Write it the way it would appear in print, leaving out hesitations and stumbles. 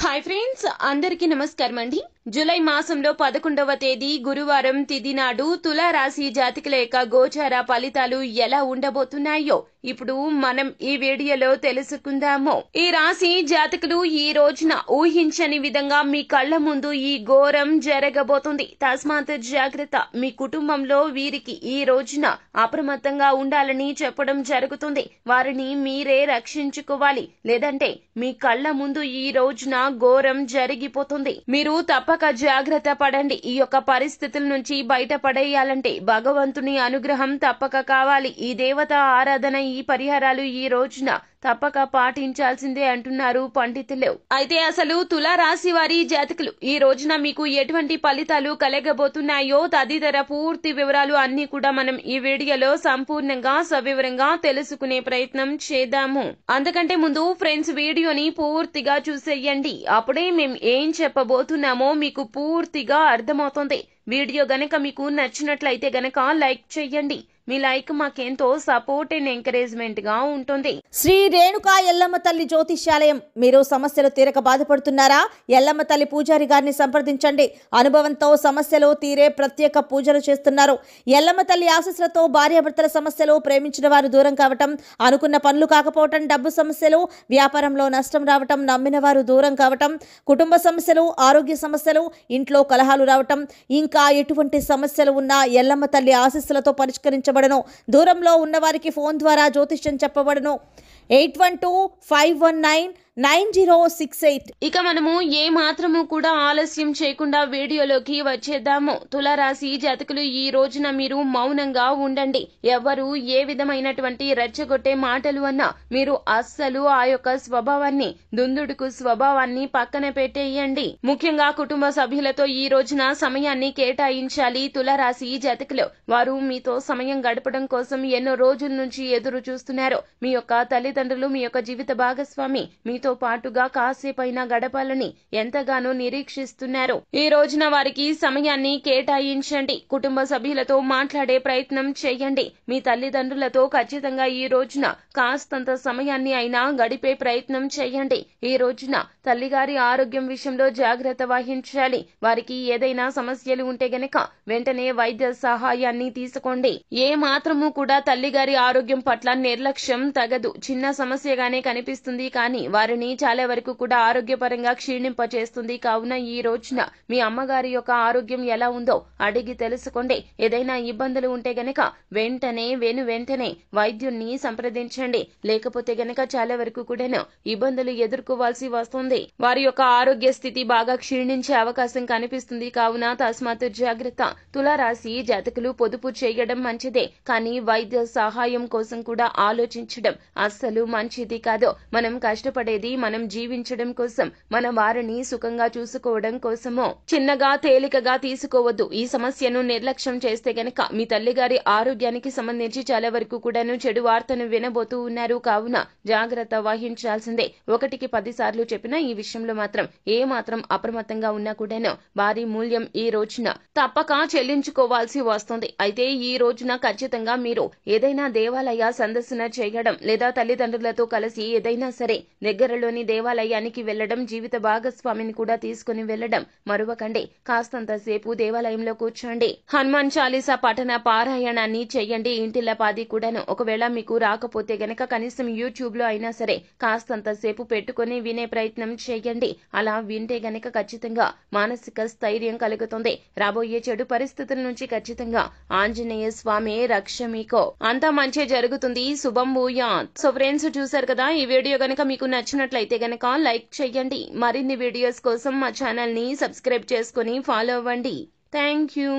Hi friends, అందరికీ నమస్కారం అండి. జూలై మాసంలో 11వ తేదీ గురువారం తిథి నాడు తులారాశి జాతకుల యొక్క గోచార ఫలితాలు ఎలా ఉండబోతున్నాయో ఇప్పుడు మనం ఈ వీడియోలో తెలుసుకుందాము. ఈ రాశి జాతకులు ఈ రోజున ఊహించని విధంగా మీ కళ్ల ముందు ఈ ఘోరం జరగబోతుంది. తస్మాత్ జాగ్రత్త. మీ కుటుంబంలో వీరికి ఈ రోజున అప్రమత్తంగా ఉండాలని చెప్పడం జరుగుతుంది. వారిని మీరే రక్షించుకోవాలి, లేదంటే మీ కళ్ల ముందు ఈ రోజున ఘోరం జరిగిపోతుంది. మీరు తప్పక జాగ్రత్త పడండి. ఈ యొక్క పరిస్థితుల నుంచి బయటపడేయాలంటే భగవంతుని అనుగ్రహం తప్పక కావాలి. ఈ దేవత ఆరాధన, ఈ పరిహారాలు ఈ రోజున తప్పక పాటించాల్సిందే అంటున్నారు పండితులు. అయితే అసలు తులారాశి వారి జాతకులు ఈ రోజున మీకు ఎటువంటి ఫలితాలు కలగబోతున్నాయో తదితర పూర్తి వివరాలు అన్ని కూడా మనం ఈ వీడియోలో సంపూర్ణంగా సవివరంగా తెలుసుకునే ప్రయత్నం చేద్దాము. అందుకంటే ముందు ఫ్రెండ్స్, వీడియోని పూర్తిగా చూసేయండి. అప్పుడే మేము ఏం చెప్పబోతున్నామో మీకు పూర్తిగా అర్థమవుతుంది. వీడియో గనక మీకు నచ్చినట్లయితే గనక లైక్ చేయండి. మీ లైక్ మాకెంతో సపోర్ట్ అండ్ ఎంకరేజ్మెంట్ గా ఉంటుంది. శ్రీ రేణుకా ఎల్లమ్మ తల్లి జ్యోతిష్యాలయం. మీరు సమస్యలు తీరక బాధపడుతున్నారా? ఎల్లమ్మ తల్లి పూజారి గారిని సంప్రదించండి. అనుభవంతో సమస్యలు తీరే ప్రత్యేక పూజలు చేస్తున్నారు. ఎల్లమ్మ తల్లి ఆశీస్సులతో భార్యాభర్తల సమస్యలు, ప్రేమించిన వారు దూరం కావటం, అనుకున్న పనులు కాకపోవటం, డబ్బు సమస్యలు, వ్యాపారంలో నష్టం రావటం, నమ్మిన వారు దూరం కావటం, కుటుంబ సమస్యలు, ఆరోగ్య సమస్యలు, ఇంట్లో కలహాలు రావటం, ఇంకా ఎటువంటి సమస్యలు ఉన్నా ఎల్లమ్మ తల్లి ఆశీస్సులతో పరిష్కరించబడను. దూరంలో ఉన్నవారికి ఫోన్ ద్వారా జ్యోతిష్యం చెప్పబడను. 8125199068. ఇక మనము ఏ మాత్రము కూడా ఆలస్యం చేయకుండా వీడియోలోకి వచ్చేద్దాము. తులారాశి జాతకులు ఈ రోజున మీరు మౌనంగా ఉండండి. ఎవరు ఏ విధమైనటువంటి రెచ్చగొట్టే మాటలు అన్నా మీరు అస్సలు ఆ యొక్క స్వభావాన్ని, దుందుడుకు స్వభావాన్ని పక్కన పెట్టేయండి. ముఖ్యంగా కుటుంబ సభ్యులతో ఈ రోజున సమయాన్ని కేటాయించాలి. తులారాశి జాతకులు వారు మీతో సమయం గడపడం కోసం ఎన్నో రోజుల నుంచి ఎదురు చూస్తున్నారు. మీ యొక్క తల్లిదండ్రులు, మీ యొక్క జీవిత భాగస్వామి మీతో పాటుగా కాసేపైనా గడపాలని ఎంతగానో నిరీక్షిస్తున్నారు. ఈ రోజున వారికి సమయాన్ని కేటాయించండి. కుటుంబ సభ్యులతో మాట్లాడే ప్రయత్నం చేయండి. మీ తల్లిదండ్రులతో ఖచ్చితంగా ఈ రోజున కాస్తంత సమయాన్ని అయినా గడిపే ప్రయత్నం చేయండి. ఈ రోజున తల్లిగారి ఆరోగ్యం విషయంలో జాగ్రత్త వహించాలి. వారికి ఏదైనా సమస్యలు ఉంటే గనక వెంటనే వైద్య సహాయాన్ని తీసుకోండి. ఏ మాత్రము కూడా తల్లిగారి ఆరోగ్యం పట్ల నిర్లక్ష్యం తగదు. చిన్న సమస్యగానే కనిపిస్తుంది, కానీ వారిని చాలా వరకు కూడా ఆరోగ్యపరంగా క్షీణింపచేస్తుంది. కావున ఈ రోజున మీ అమ్మగారి యొక్క ఆరోగ్యం ఎలా ఉందో అడిగి తెలుసుకోండి. ఏదైనా ఇబ్బందులు ఉంటే గనక వెంటనే వైద్యుణ్ణి సంప్రదించండి. లేకపోతే గనక చాలా వరకు కూడా ఇబ్బందులు ఎదుర్కోవాల్సి వస్తుంది. వారి యొక్క ఆరోగ్య స్థితి బాగా క్షీణించే అవకాశం కనిపిస్తుంది. కావున తస్మాత్ జాగ్రత్త. తులారాశి జాతకులు పొదుపు చేయడం మంచిదే, కానీ వైద్య సహాయం కోసం కూడా ఆలోచించడం అస్సలు మంచిది కాదు. మనం కష్టపడేది మనం జీవించడం కోసం, మన వారిని సుఖంగా చూసుకోవడం కోసము. చిన్నగా తేలికగా తీసుకోవద్దు. ఈ సమస్యను నిర్లక్ష్యం చేస్తే గనక మీ తల్లిగారి ఆరోగ్యానికి సంబంధించి చాలా వరకు కూడాను చెడు వార్తను వినబోతూ ఉన్నారు. కావున జాగ్రత్త వహించాల్సిందే. 1కి 10 సార్లు చెప్పినా ఈ విషయంలో మాత్రం ఏ మాత్రం అప్రమత్తంగా ఉన్నా కూడాను భారీ మూల్యం ఈ రోజున తప్పక చెల్లించుకోవాల్సి వస్తుంది. అయితే ఈ రోజున ఖచ్చితంగా మీరు ఏదైనా దేవాలయ సందర్శన చేయడం, లేదా తల్లిదండ్రులతో కలిసి ఏదైనా సరే దగ్గరలోని దేవాలయానికి వెళ్లడం, జీవిత భాగస్వామిని కూడా తీసుకుని వెళ్లడం మరువకండి. కాస్తంత సేపు దేవాలయంలో కూర్చోండి. హనుమాన్ చాలీసా పఠన పారాయణాన్ని చెయ్యండి. ఇంటిల్లపాది కూడాను. ఒకవేళ మీకు రాకపోతే గనక కనీసం యూట్యూబ్ లో అయినా సరే కాస్తంత సేపు పెట్టుకుని వినే ప్రయత్నం చేయండి. అలా వింటే గనక ఖచ్చితంగా మానసిక స్థైర్యం కలుగుతుంది. రాబోయే చెడు పరిస్థితుల నుంచి ఖచ్చితంగా ఆంజనేయ స్వామి రక్ష మీకో. అంతా మంచి జరుగుతుంది. శుభం భూయాత్. సో ఫ్రెండ్స్, చూసారు కదా, ఈ వీడియో గనక మీకు నచ్చినట్లయితే గనక లైక్ చేయండి. మరిన్ని వీడియోస్ కోసం మా ఛానల్ ని సబ్స్క్రైబ్ చేసుకుని ఫాలో అవ్వండి. Thank you.